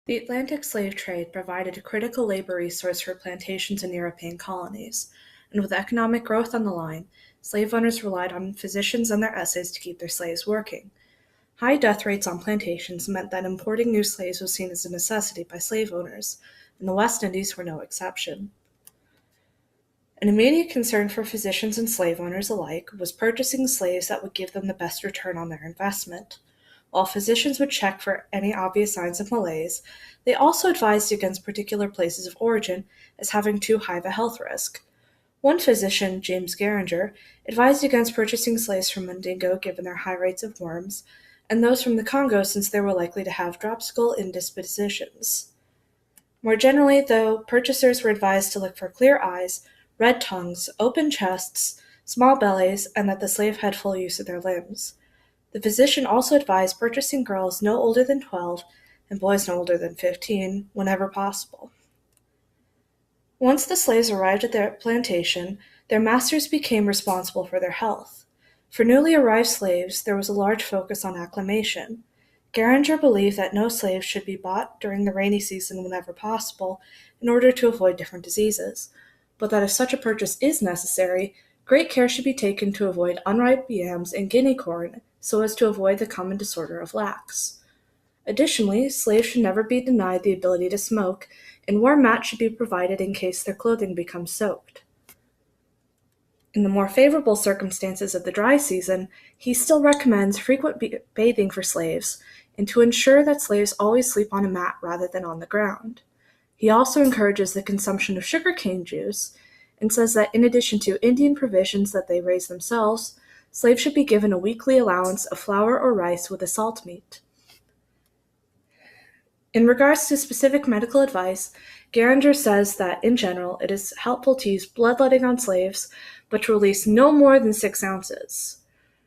The Atlantic slave trade provided a critical labor resource for plantations in European colonies, and with economic growth on the line, slave owners relied on physicians and their essays to keep their slaves working. High death rates on plantations meant that importing new slaves was seen as a necessity by slave owners, and the West Indies were no exception. An immediate concern for physicians and slave owners alike was purchasing slaves that would give them the best return on their investment. While physicians would check for any obvious signs of malaise, they also advised against particular places of origin as having too high of a health risk. One physician, James Geringer, advised against purchasing slaves from Mandingo given their high rates of worms, and those from the Congo since they were likely to have dropsical indispositions. More generally, though, purchasers were advised to look for clear eyes, red tongues, open chests, small bellies, and that the slave had full use of their limbs. The physician also advised purchasing girls no older than 12 and boys no older than 15 whenever possible. Once the slaves arrived at their plantation, their masters became responsible for their health. For newly arrived slaves, there was a large focus on acclimation. Geringer believed that no slaves should be bought during the rainy season whenever possible in order to avoid different diseases, but that if such a purchase is necessary, great care should be taken to avoid unripe yams and guinea corn so as to avoid the common disorder of lax. Additionally, slaves should never be denied the ability to smoke, and warm mats should be provided in case their clothing becomes soaked. In the more favorable circumstances of the dry season, he still recommends frequent bathing for slaves, and to ensure that slaves always sleep on a mat rather than on the ground. He also encourages the consumption of sugarcane juice, and says that in addition to Indian provisions that they raise themselves, slaves should be given a weekly allowance of flour or rice with a salt meat. In regards to specific medical advice, Geringer says that, in general, it is helpful to use bloodletting on slaves, but to release no more than 6 ounces.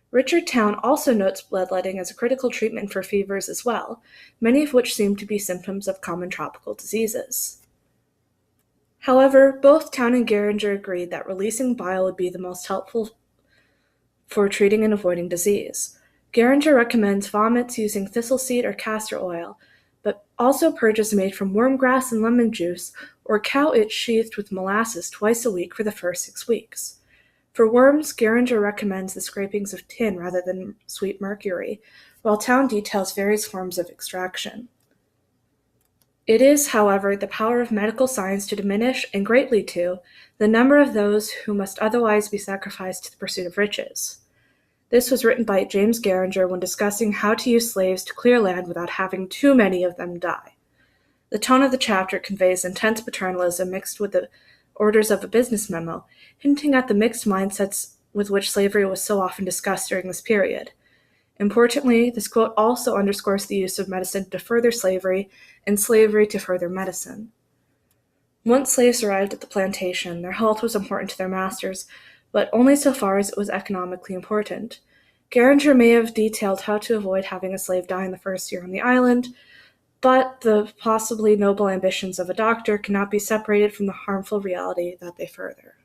Richard Towne also notes bloodletting as a critical treatment for fevers as well, many of which seem to be symptoms of common tropical diseases. However, both Towne and Geringer agreed that releasing bile would be the most helpful for treating and avoiding disease. Geringer recommends vomits using thistle seed or castor oil, but also purges made from worm grass and lemon juice or cow itch sheathed with molasses twice a week for the first 6 weeks. For worms, Geringer recommends the scrapings of tin rather than sweet mercury, while Towne details various forms of extraction. It is, however, the power of medical science to diminish, and greatly too, the number of those who must otherwise be sacrificed to the pursuit of riches. This was written by James Geringer when discussing how to use slaves to clear land without having too many of them die. The tone of the chapter conveys intense paternalism mixed with the orders of a business memo, hinting at the mixed mindsets with which slavery was so often discussed during this period. Importantly, this quote also underscores the use of medicine to further slavery and slavery to further medicine. Once slaves arrived at the plantation, their health was important to their masters, but only so far as it was economically important. Geringer may have detailed how to avoid having a slave die in the first year on the island, but the possibly noble ambitions of a doctor cannot be separated from the harmful reality that they further.